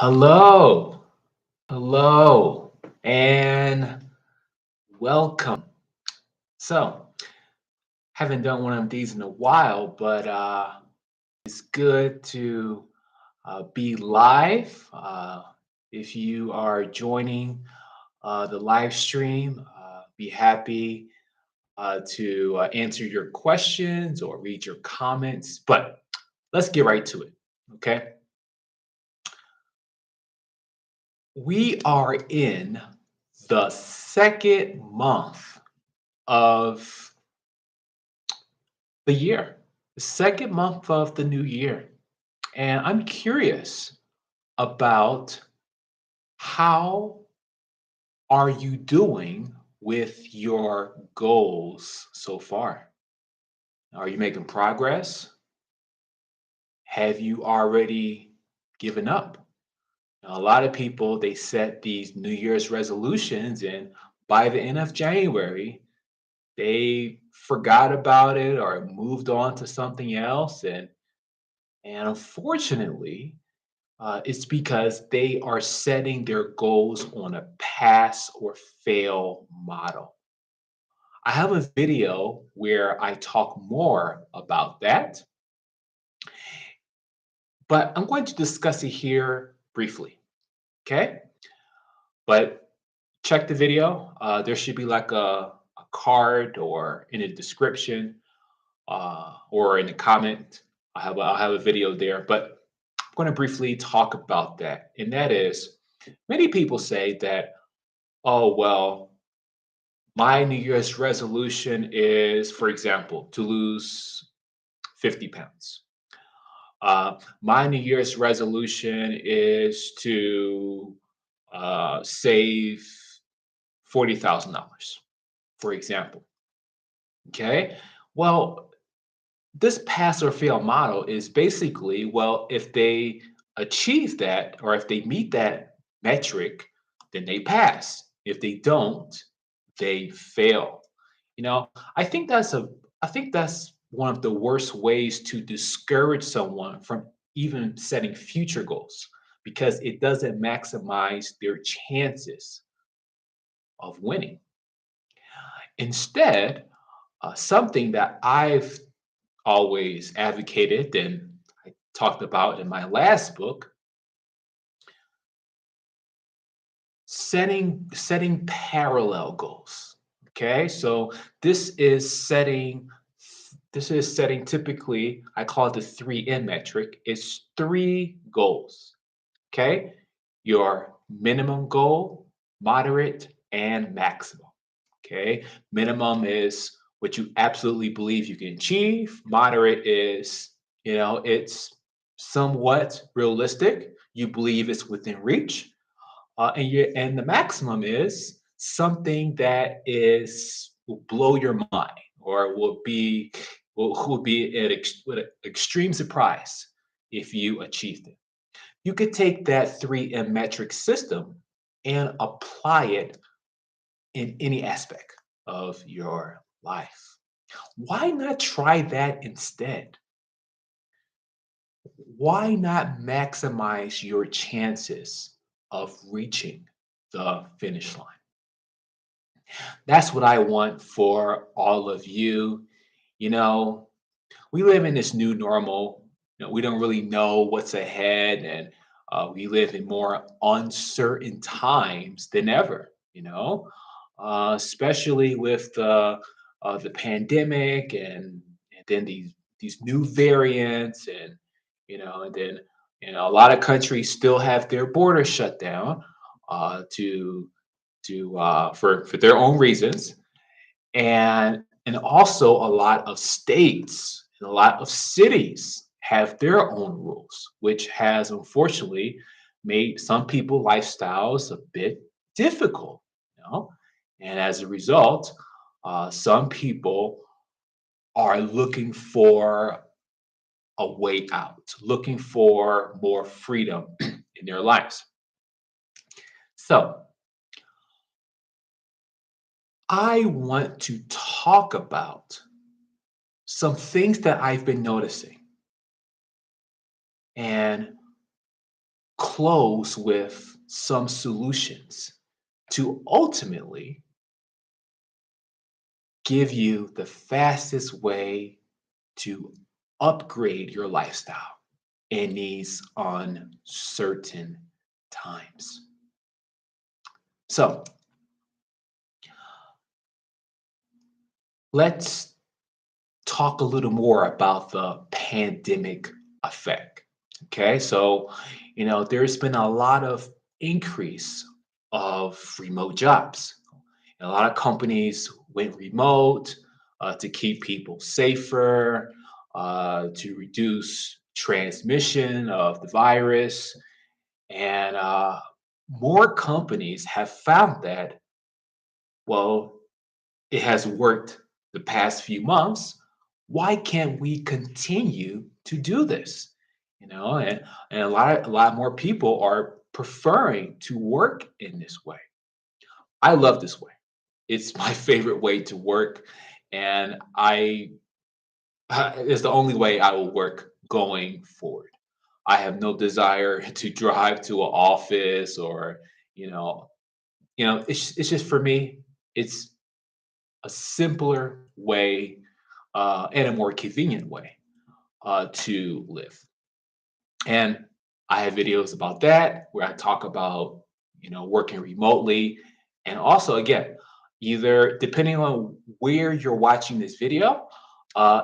Hello, hello, and welcome. So, haven't done one of these in a while, but it's good to be live. If you are joining the live stream, be happy to answer your questions or read your comments. But let's get right to it. Okay. We are in the second month of the year, the second month of the new year. And I'm curious about how are you doing with your goals so far? Are you making progress? Have you already given up? Now, a lot of people they set these New Year's resolutions and by the end of January, they forgot about it or moved on to something else and unfortunately, it's because they are setting their goals on a pass or fail model. I have a video where I talk more about that, but I'm going to discuss it here briefly. Okay. But check the video. There should be like a card or in a description or in the comment. I'll have a video there, but I'm going to briefly talk about that. And that is, many people say that, oh well, my New Year's resolution is, for example, to lose 50 pounds. My New Year's resolution is to save $40,000, for example. Okay. Well, this pass or fail model is basically, well, if they achieve that or if they meet that metric, then they pass. If they don't, they fail. You know, I think that's a I think that's one of the worst ways to discourage someone from even setting future goals because it doesn't maximize their chances of winning. Instead, something that I've always advocated and I talked about in my last book, setting parallel goals. Okay? So this is setting typically I call it the 3M metric. It's 3 goals. Okay? Your minimum goal, moderate, and maximum. Okay? Minimum is what you absolutely believe you can achieve. Moderate is, it's somewhat realistic. You believe it's within reach. And the maximum is something that is will blow your mind or will be an extreme surprise if you achieved it. You could take that 3M metric system and apply it in any aspect of your life. Why not try that instead? Why not maximize your chances of reaching the finish line? That's what I want for all of you. You know, we live in this new normal. We don't really know what's ahead, and we live in more uncertain times than ever. Especially with the pandemic and then these new variants, and then a lot of countries still have their borders shut down for their own reasons, and also a lot of states and a lot of cities have their own rules, which has unfortunately made some people lifestyles a bit difficult. You know, and as a result, some people are looking for a way out, looking for more freedom in their lives. So I want to talk about some things that I've been noticing and close with some solutions to ultimately give you the fastest way to upgrade your lifestyle in these uncertain times. So let's talk a little more about the pandemic effect. Okay, so there's been a lot of increase of remote jobs. A lot of companies went remote to keep people safer, to reduce transmission of the virus, and more companies have found that, well, it has worked the past few months. Why can't we continue to do this? And a lot more people are preferring to work in this way. I love this way. It's my favorite way to work, and I it's the only way I will work going forward. I have no desire to drive to an office or, you know, it's just for me. It's a simpler way and a more convenient way to live. And I have videos about that where I talk about, working remotely. And also, again, either depending on where you're watching this video,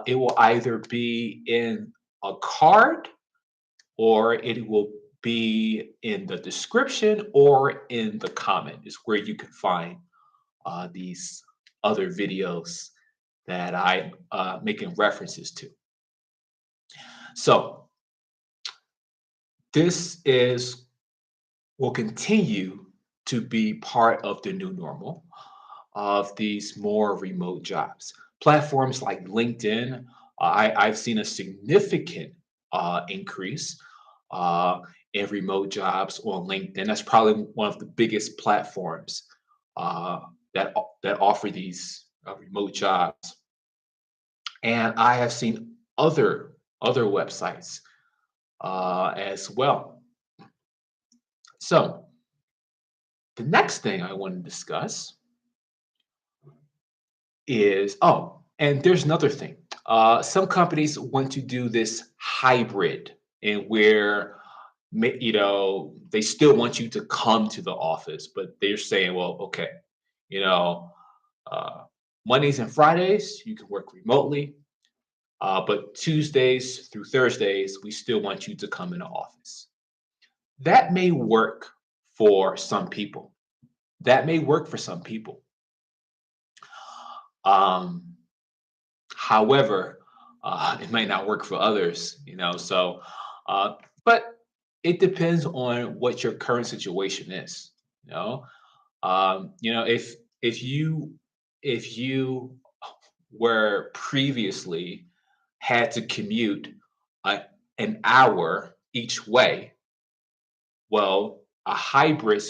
it will either be in a card or it will be in the description or in the comment is where you can find these other videos that I making references to. So this is will continue to be part of the new normal of these more remote jobs. Platforms like LinkedIn, I've seen a significant increase uh, in remote jobs on LinkedIn. That's probably one of the biggest platforms uh, that offer these remote jobs. And I have seen other websites as well. So the next thing I want to discuss is, and there's another thing. Some companies want to do this hybrid, and where they still want you to come to the office, but they're saying, well, okay, you know, uh, Mondays and Fridays you can work remotely, but Tuesdays through Thursdays we still want you to come in the office. That may work for some people. That may work for some people. Um, However, it might not work for others, uh, but it depends on what your current situation is. You know, if you were previously had to commute uh, an hour each way, well, a hybrid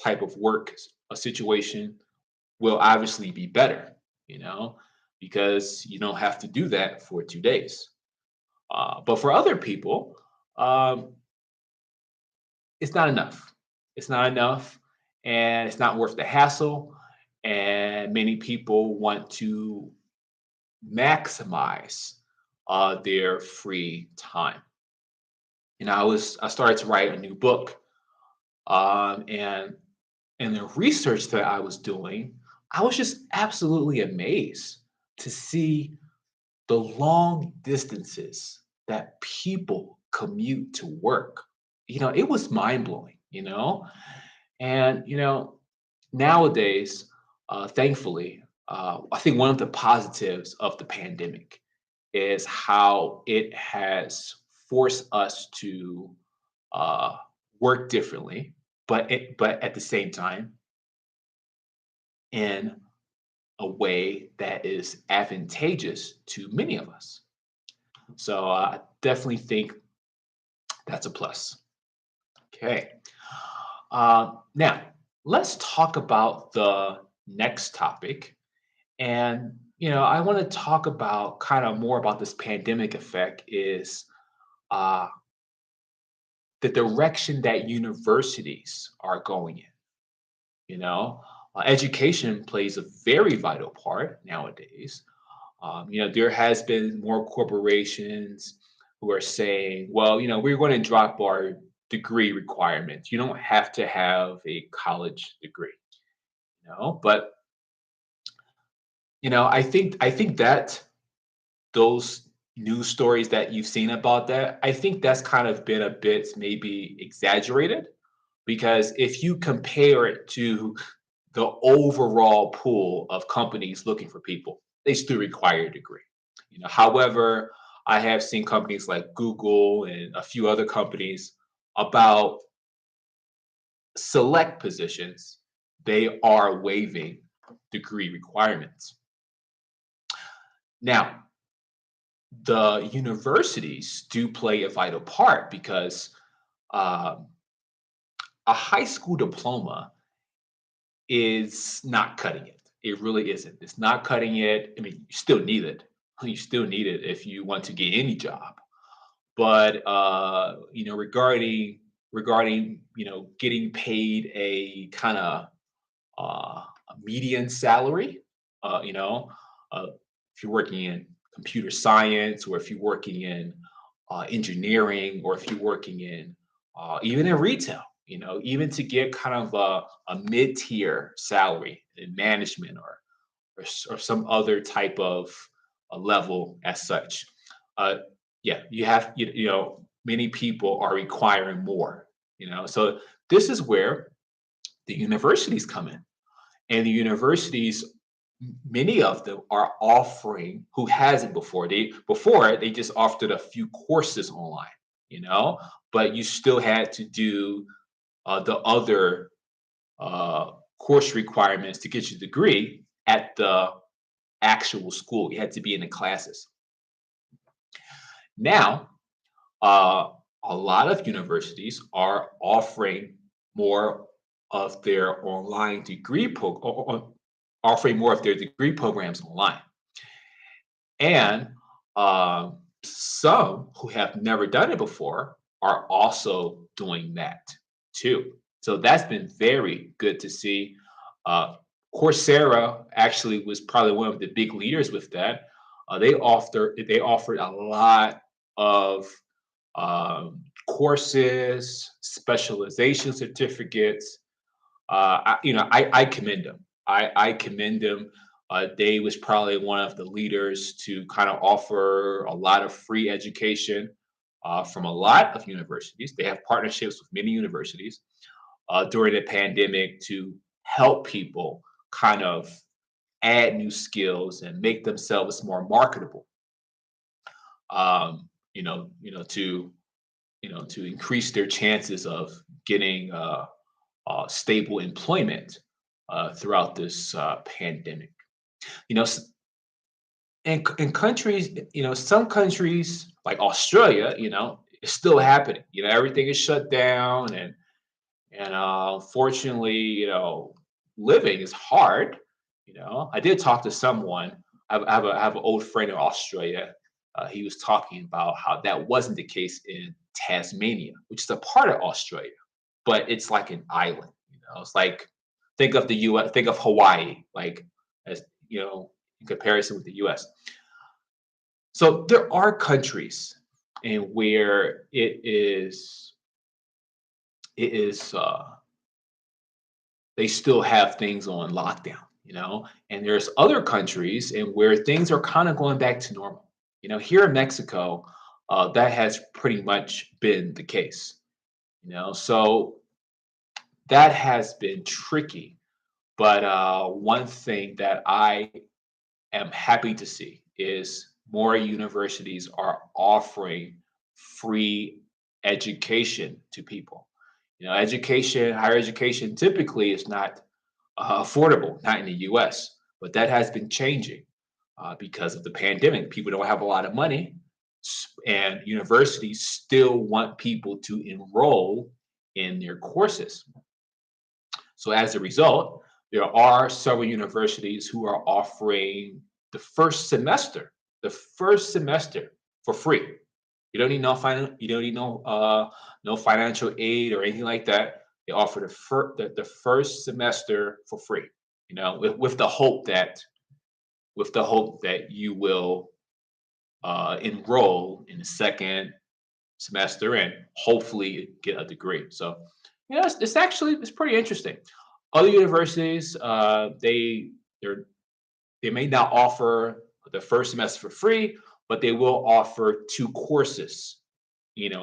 type of work, a situation will obviously be better, you know, because you don't have to do that for 2 days. But for other people, um, it's not enough. It's not enough, and it's not worth the hassle. And many people want to maximize their free time. I started to write a new book, and the research that I was doing, I was just absolutely amazed to see the long distances that people commute to work. It was mind blowing, and nowadays, thankfully, I think one of the positives of the pandemic is how it has forced us to uh, work differently, but at the same time in a way that is advantageous to many of us. So I definitely think that's a plus. Okay. Now, let's talk about the next topic. And, I want to talk about kind of more about this pandemic effect is uh, the direction that universities are going in. You know, education plays a very vital part nowadays. There has been more corporations who are saying, well, we're going to drop our degree requirements. You don't have to have a college degree, but I think that those news stories that you've seen about that, I think that's kind of been a bit maybe exaggerated, because if you compare it to the overall pool of companies looking for people, they still require a degree. However, I have seen companies like Google and a few other companies about select positions, they are waiving degree requirements. Now, the universities do play a vital part because um, a high school diploma is not cutting it. It really isn't. It's not cutting it. I mean, you still need it. You still need it if you want to get any job. But regarding getting paid a kind of a median salary, uh, you know, uh, if you're working in computer science, or if you're working in engineering, or if you're working in even in retail, even to get kind of a mid-tier salary in management, or some other type of a level as such. Uh, yeah, many people are requiring more. So this is where the universities come in, and the universities, many of them are offering, who hasn't before, they just offered a few courses online, you know but you still had to do the other uh, course requirements to get your degree at the actual school. You had to be in the classes. Now, uh, a lot of universities are offering more of their online degree offering more of their degree programs online. And some who have never done it before are also doing that too. So that's been very good to see. Uh, Coursera actually was probably one of the big leaders with that. They offered a lot of courses, specialization certificates. I commend them. I commend them. They was probably one of the leaders to kind of offer a lot of free education from a lot of universities. They have partnerships with many universities during the pandemic to help people kind of add new skills and make themselves more marketable. To increase their chances of getting stable employment throughout this pandemic. You know, in countries, some countries like Australia, it's still happening. Everything is shut down, and unfortunately, living is hard. I did talk to someone. I have an old friend in Australia. He was talking about how that wasn't the case in Tasmania, which is a part of Australia, but it's like an island. It's like, think of the U.S. Think of Hawaii, like, as in comparison with the U.S. So there are countries in where it is they still have things on lockdown, and there's other countries in where things are kind of going back to normal. Here in Mexico, that has pretty much been the case. So that has been tricky. But one thing that I am happy to see is more universities are offering free education to people. Higher education typically is not affordable, not in the US, but that has been changing because of the pandemic. People don't have a lot of money, and universities still want people to enroll in their courses. So as a result, there are several universities who are offering the first semester for free. You don't need no financial aid or anything like that. They offer the first semester for free. With the hope that you will enroll in the second semester and hopefully get a degree. So, it's pretty interesting. Other universities, they're they may not offer the first semester for free, but they will offer two courses,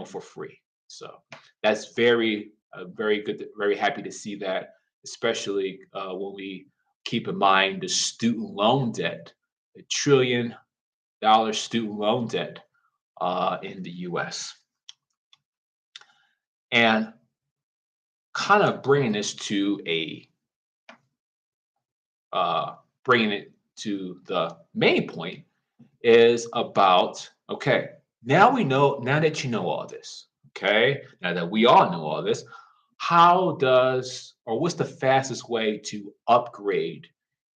for free. So that's very good. Very happy to see that, especially when we keep in mind the student loan debt, the $1 trillion student loan debt in the U.S. And kind of uh, bringing it to the main point is about, okay, now that you know all this, okay, now that we all know all this, what's the fastest way to upgrade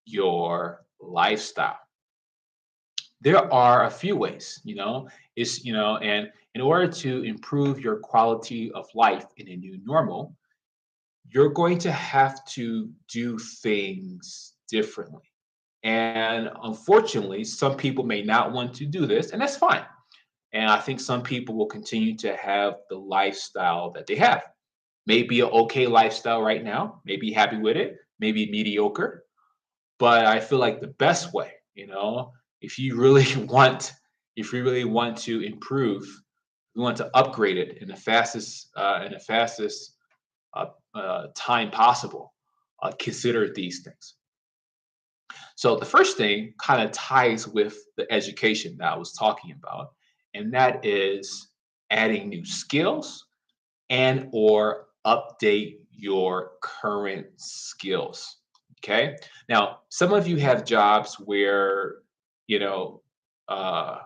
your lifestyle? There are a few ways, and in order to improve your quality of life in a new normal, you're going to have to do things differently. And unfortunately, some people may not want to do this, and that's fine. And I think some people will continue to have the lifestyle that they have. Maybe an okay lifestyle right now, maybe happy with it, maybe mediocre. But I feel like the best way, if you really if you really want to improve, you want to upgrade it in the fastest time possible, consider these things. So the first thing kind of ties with the education that I was talking about, and that is adding new skills and or update your current skills. Okay. Now, some of you have jobs where, you know, uh,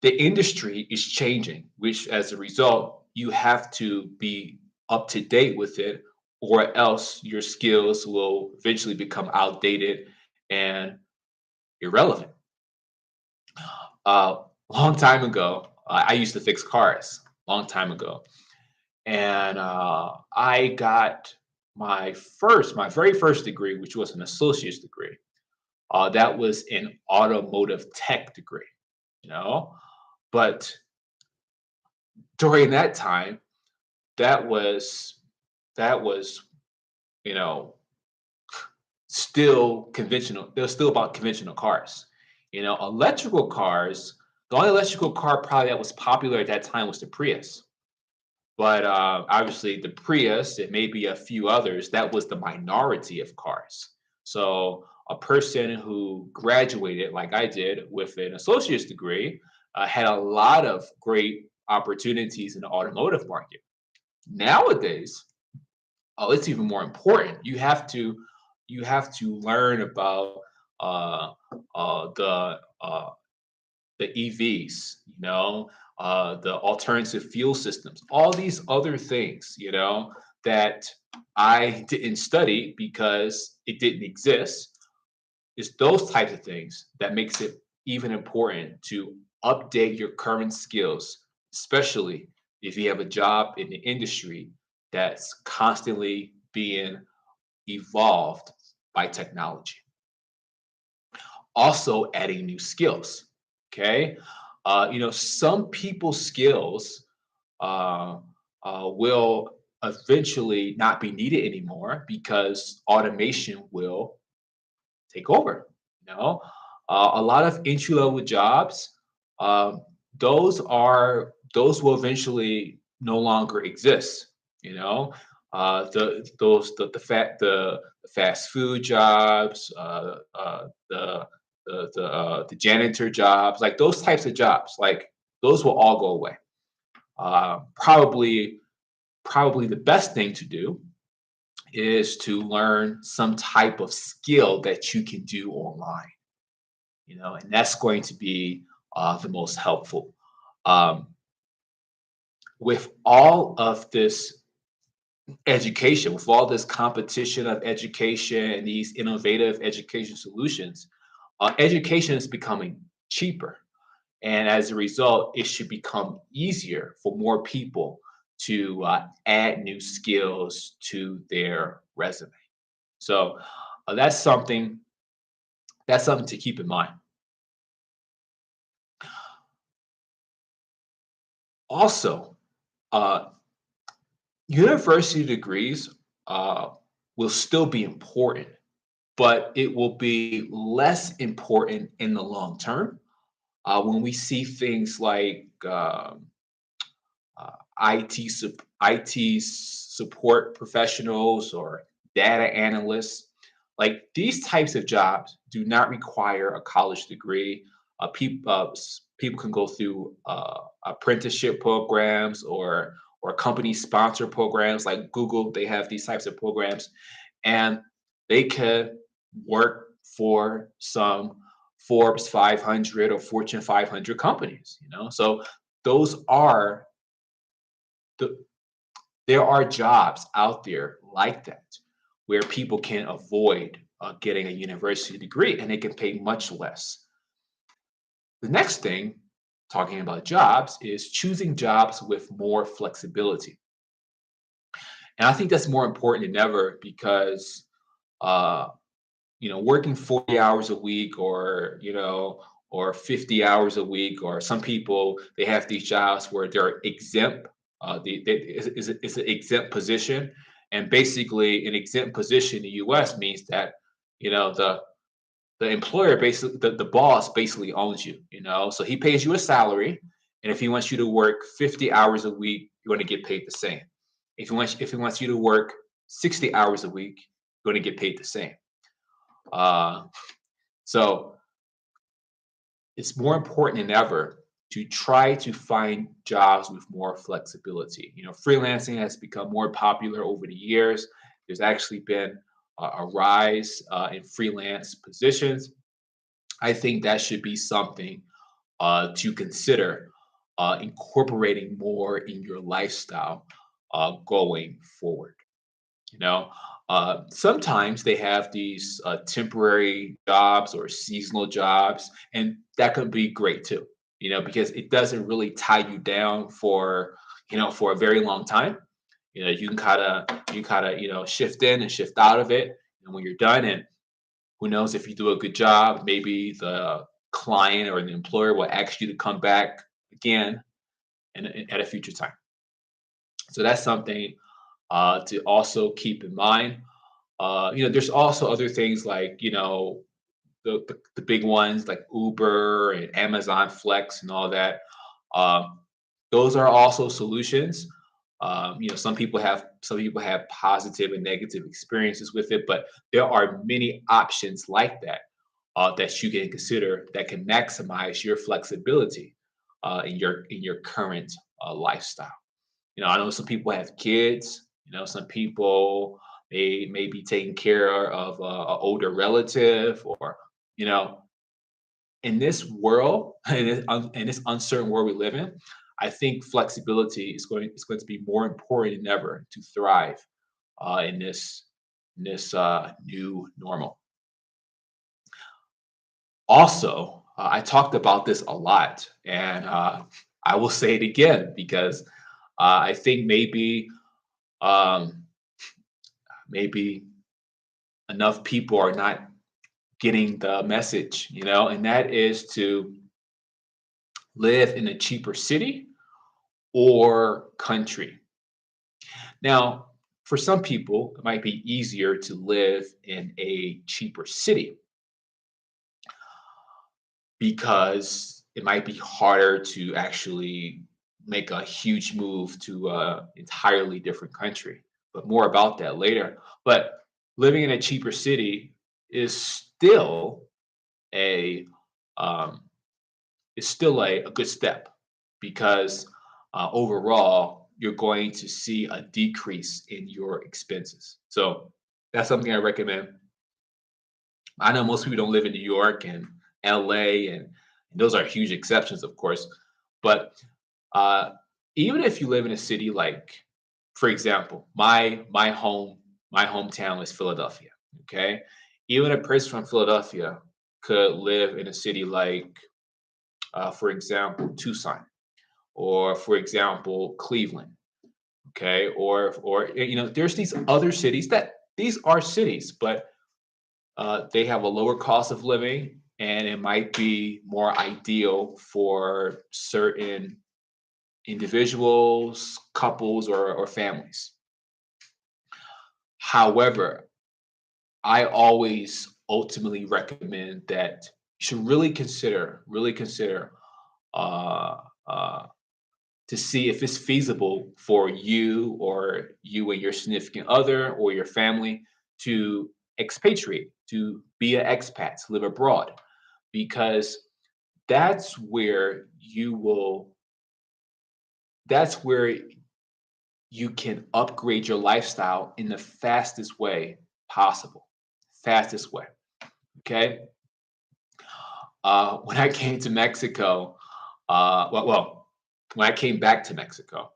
the industry is changing, which as a result, you have to be up to date with it, or else your skills will eventually become outdated and irrelevant. Long time ago, I used to fix cars. Long time ago, and I got my very first degree, which was an associate's degree. That was an automotive tech degree. You know, but during that time, that was that was you know still conventional. It was still about conventional cars. Electrical cars. The only electrical car probably that was popular at that time was the Prius. But obviously, the Prius, it may be a few others, that was the minority of cars. So a person who graduated, like I did, with an associate's degree, had a lot of great opportunities in the automotive market. Nowadays, oh, it's even more important. You have to learn about uh, the EVs, the alternative fuel systems, all these other things, that I didn't study because it didn't exist. It's those types of things that makes it even important to update your current skills, especially if you have a job in the industry that's constantly being evolved by technology. Also adding new skills. Okay. Some people's skills uh, will eventually not be needed anymore because automation will take over. A lot of entry level jobs, um, those will eventually no longer exist. You know, the fast food jobs, the janitor jobs, like those types of jobs, like those will all go away. Probably the best thing to do is to learn some type of skill that you can do online, and that's going to be the most helpful. Um, with all of this education, with all this competition of education and these innovative education solutions, education is becoming cheaper. And as a result, it should become easier for more people to add new skills to their resume. So uh, that's something that's something to keep in mind. Also, uh, university degrees uh, will still be important, but it will be less important in the long term when we see things like IT support professionals or data analysts. Like these types of jobs do not require a college degree. People can go through apprenticeship programs or company sponsor programs like Google. They have these types of programs, and they could work for some Forbes 500 or Fortune 500 companies. So those are the there are jobs out there like that where people can avoid getting a university degree and they can pay much less. The next thing, talking about jobs, is choosing jobs with more flexibility. And I think that's more important than ever because uh, working 40 hours a week or 50 hours a week, or some people, they have these jobs where they're exempt. It's an exempt position. And basically, an exempt position in the US means that, the employer basically, the boss basically owns you, so he pays you a salary. And if he wants you to work 50 hours a week, you're going to get paid the same. If he wants you to work 60 hours a week, you're going to get paid the same. Uh, so it's more important than ever to try to find jobs with more flexibility. Freelancing has become more popular over the years. There's actually been a rise in freelance positions. I think that should be something to consider incorporating more in your lifestyle going forward. You know, Sometimes they have these temporary jobs or seasonal jobs, and that could be great too. Because it doesn't really tie you down for a very long time. You kind of shift in and shift out of it, and when you're done, and who knows, if you do a good job, maybe the client or the employer will ask you to come back again at a future time. So that's something to also keep in mind. There's also other things like, the big ones like Uber and Amazon Flex and all that. Um, those are also solutions. Some people have positive and negative experiences with it, but there are many options like that that you can consider that can maximize your flexibility in your current lifestyle. I know some people have kids. Some people may be taking care of a older relative, or you know, in this world, in this uncertain world we live in, I think flexibility is going to be more important than ever to thrive in this new normal. Also, I talked about this a lot, and I will say it again because I think um, maybe enough people are not getting the message, and that is to live in a cheaper city or country. Now, for some people, it might be easier to live in a cheaper city because it might be harder to actually make a huge move to an entirely different country. But more about that later. But living in a cheaper city is still a um, a good step because overall you're going to see a decrease in your expenses. So that's something I recommend. I know most people don't live in New York and LA, and those are huge exceptions, of course. But uh, even if you live in a city like, for example, my hometown is Philadelphia. Okay, even a person from Philadelphia could live in a city like for example, Tucson, or for example, Cleveland. Okay, or there's these other cities that these are cities, but they have a lower cost of living, and it might be more ideal for certain individuals, couples, or families. However, I always ultimately recommend that you should really consider uh, uh, to see if it's feasible for you or you and your significant other or your family to expatriate, to be an expat, to live abroad, because that's where you will, that's where you can upgrade your lifestyle in the fastest way possible. Fastest way. Okay. When I came to Mexico, when I came back to Mexico,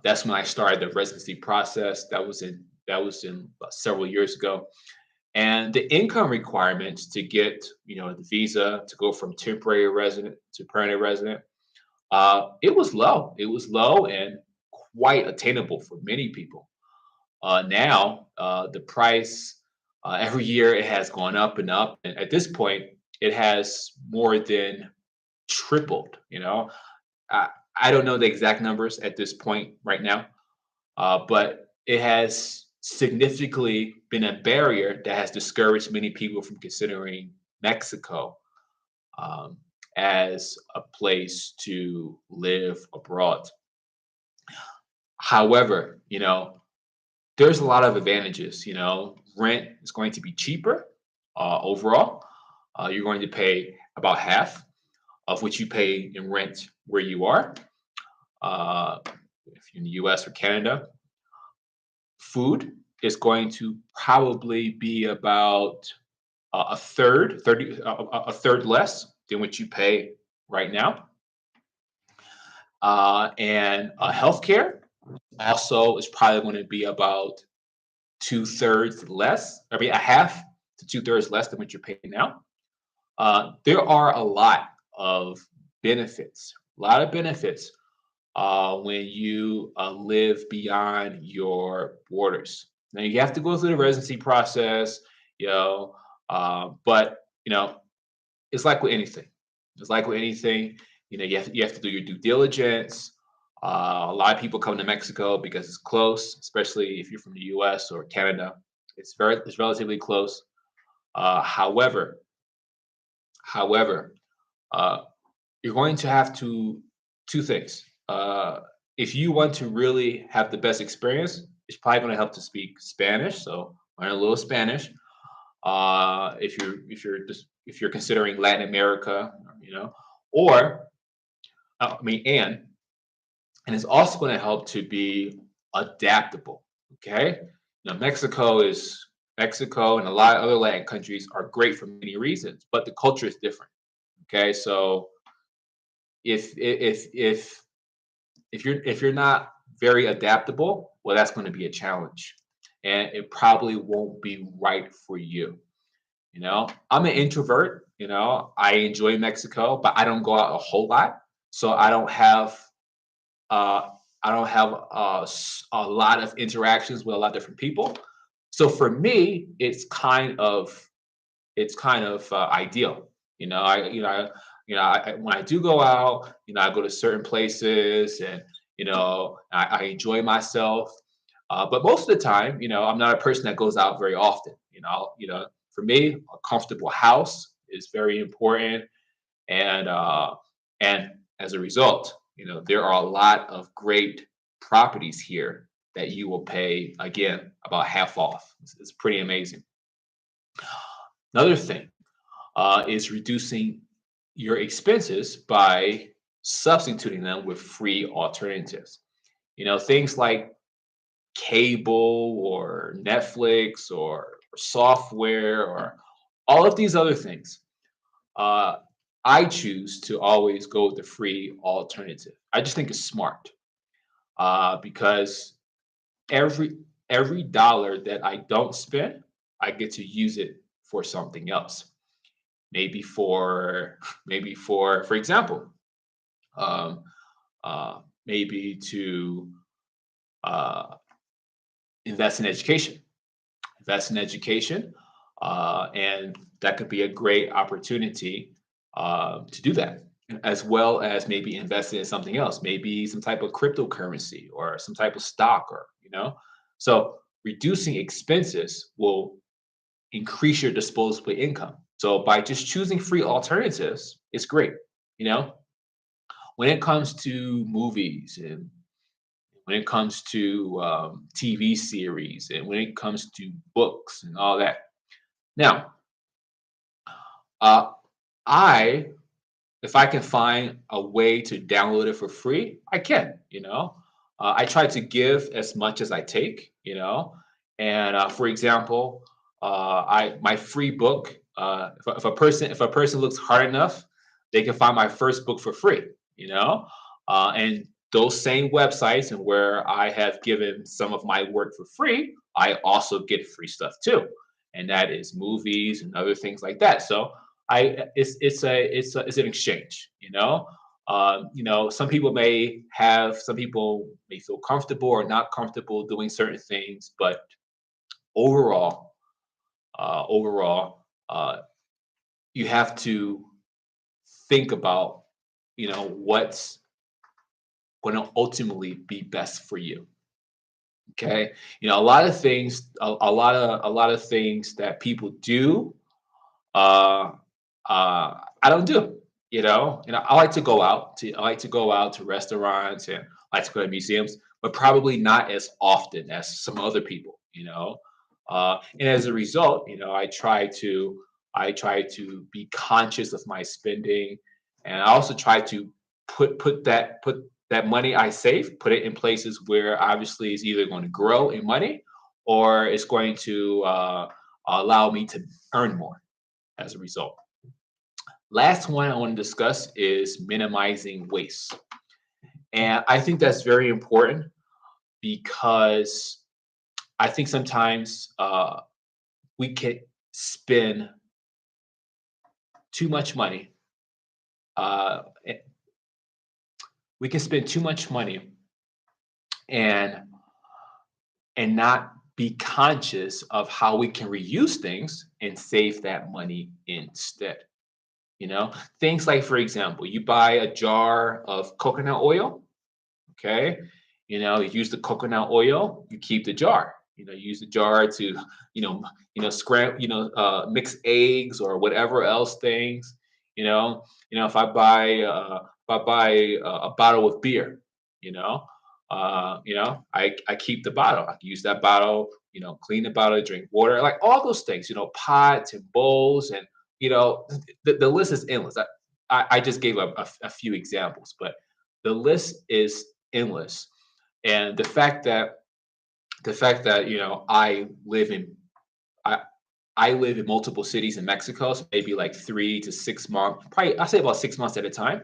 that's when I started the residency process. That was in several years ago, and the income requirements to get the visa to go from temporary resident to permanent resident, it was low. It was low and quite attainable for many people. Now, the price every year it has gone up and up, and at this point, it has more than tripled. I, I don't know the exact numbers at this point right now, but it has significantly been a barrier that has discouraged many people from considering Mexico um, as a place to live abroad. However, there's a lot of advantages. Rent is going to be cheaper overall. You're going to pay about half of what you pay in rent where you are. Uh, if you're in the US or Canada, food is going to probably be about a third, 30, a third less than what you pay right now. And healthcare also is probably going to be about two-thirds less, I mean, a half to two-thirds less than what you're paying now. There are a lot of benefits, a lot of benefits when you live beyond your borders. Now you have to go through the residency process, you know, but it's like with anything. It's like with anything. You have to do your due diligence. A lot of people come to Mexico because it's close, especially if you're from the U.S. or Canada. It's relatively close. However, however, uh, you're going to have to two things. If you want to really have the best experience, it's probably going to help to speak Spanish. So learn a little Spanish. If you're considering Latin America, or I mean, and it's also going to help to be adaptable. Okay, Mexico and a lot of other Latin countries are great for many reasons, but the culture is different. Okay, so if if you're not very adaptable, well, that's going to be a challenge, and it probably won't be right for you. I'm an introvert. I enjoy Mexico, but I don't go out a whole lot, so uh, I don't have a lot of interactions with a lot of different people. So for me, it's kind of ideal. When I do go out, I go to certain places, and I enjoy myself. But most of the time, I'm not a person that goes out very often. For me, a comfortable house is very important, and as a result, there are a lot of great properties here that you will pay again about half off. It's pretty amazing. Another thing is reducing your expenses by substituting them with free alternatives. Things like cable or Netflix or software or all of these other things. Uh, I choose to always go with the free alternative. I just think it's smart because every every dollar that I don't spend, I get to use it for something else. maybe for for example, um, maybe to uh, invest in education, and that could be a great opportunity to do that, as well as maybe investing in something else, maybe some type of cryptocurrency or some type of stock, or So reducing expenses will increase your disposable income. So by just choosing free alternatives, it's great. You know, when it comes to movies, and when it comes to TV series, and when it comes to books and all that. Now, uh, I if I can find a way to download it for free, I can. I try to give as much as I take. And for example, I my free book. If a person looks hard enough, they can find my first book for free. And those same websites and where I have given some of my work for free, I also get free stuff too, and that is movies and other things like that. So it's an exchange. Some people may feel comfortable or not comfortable doing certain things, but overall, overall, you have to think about what's going to ultimately be best for you. Okay, a lot of things, a lot of things that people do, uh, I don't do. I like to go out to restaurants, and I like to go to museums, but probably not as often as some other people. And as a result, I try to be conscious of my spending, and I also try to put that money I save, put it in places where obviously it's either going to grow in money, or it's going to allow me to earn more as a result. Last one I want to discuss is minimizing waste. And I think that's very important because I think sometimes we can spend too much money. Uh, eh, we can spend too much money and not be conscious of how we can reuse things and save that money instead. You know, things like, for example, you buy a jar of coconut oil. Okay. You use the coconut oil, you keep the jar. You use the jar to, mix eggs or whatever else things. If I buy a bottle of beer, you know, I keep the bottle. I can use that bottle, clean the bottle, drink water, like all those things. Pots and bowls, and the list is endless. I just gave a few examples, but the list is endless. And the fact that I I live in multiple cities in Mexico, so maybe like 3 to 6 months, probably I say about 6 months at a time.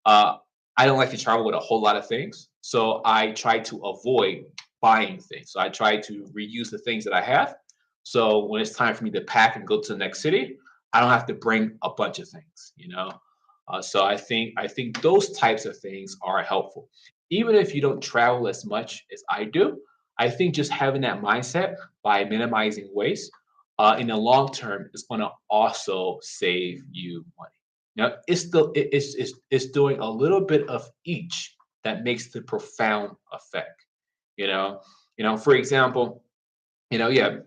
Uh, I don't like to travel with a whole lot of things, so I try to avoid buying things. So I try to reuse the things that I have. So when it's time for me to pack and go to the next city, I don't have to bring a bunch of things. So I think those types of things are helpful. Even if you don't travel as much as I do, I think just having that mindset by minimizing waste in the long term is going to also save you money. Now, it's doing a little bit of each that makes the profound effect. You know, for example, yeah,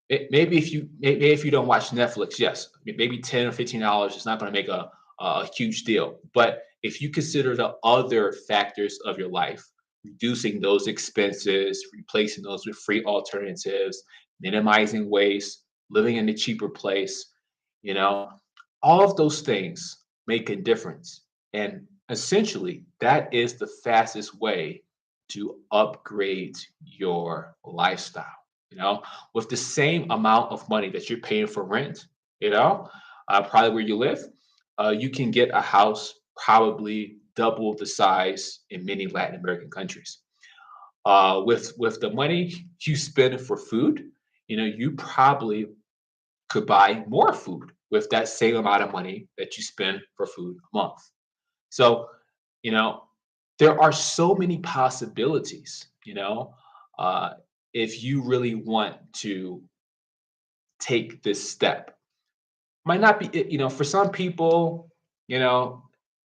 maybe if you don't watch Netflix, yes, maybe $10 or $15 is not going to make a huge deal. But if you consider the other factors of your life, reducing those expenses, replacing those with free alternatives, minimizing waste, living in a cheaper place, you know, all of those things make a difference. And essentially, that is the fastest way to upgrade your lifestyle. You know, with the same amount of money that you're paying for rent, probably where you live, you can get a house probably double the size in many Latin American countries. With the money you spend for food, you probably could buy more food with that same amount of money that you spend for food a month. So, you know, there are so many possibilities, uh, if you really want to take this step. Might not be, for some people, it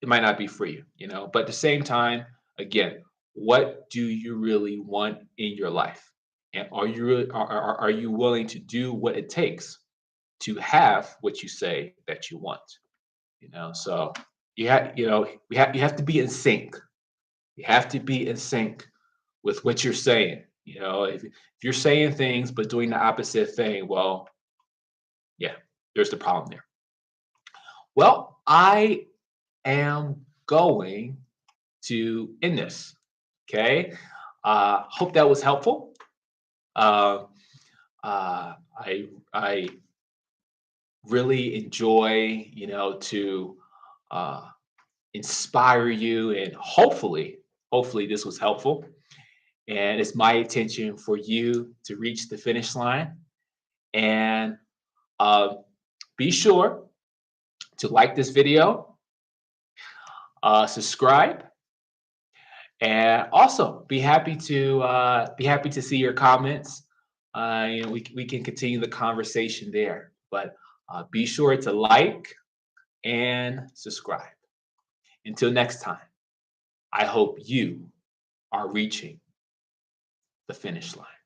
might not be for you, but at the same time, again, what do you really want in your life? And are you really, are you willing to do what it takes to have what you say that you want? So you have to be in sync. You have to be in sync with what you're saying. If you're saying things but doing the opposite thing, well, yeah, there's the problem there. Well, I am going to end this. Okay. Hope that was helpful. Uh, I really enjoy, to uh, inspire you, and hopefully this was helpful. And it's my intention for you to reach the finish line. And uh, be sure to like this video, subscribe, and also be happy to see your comments. We can continue the conversation there. But be sure to like and subscribe. Until next time, I hope you are reaching the finish line.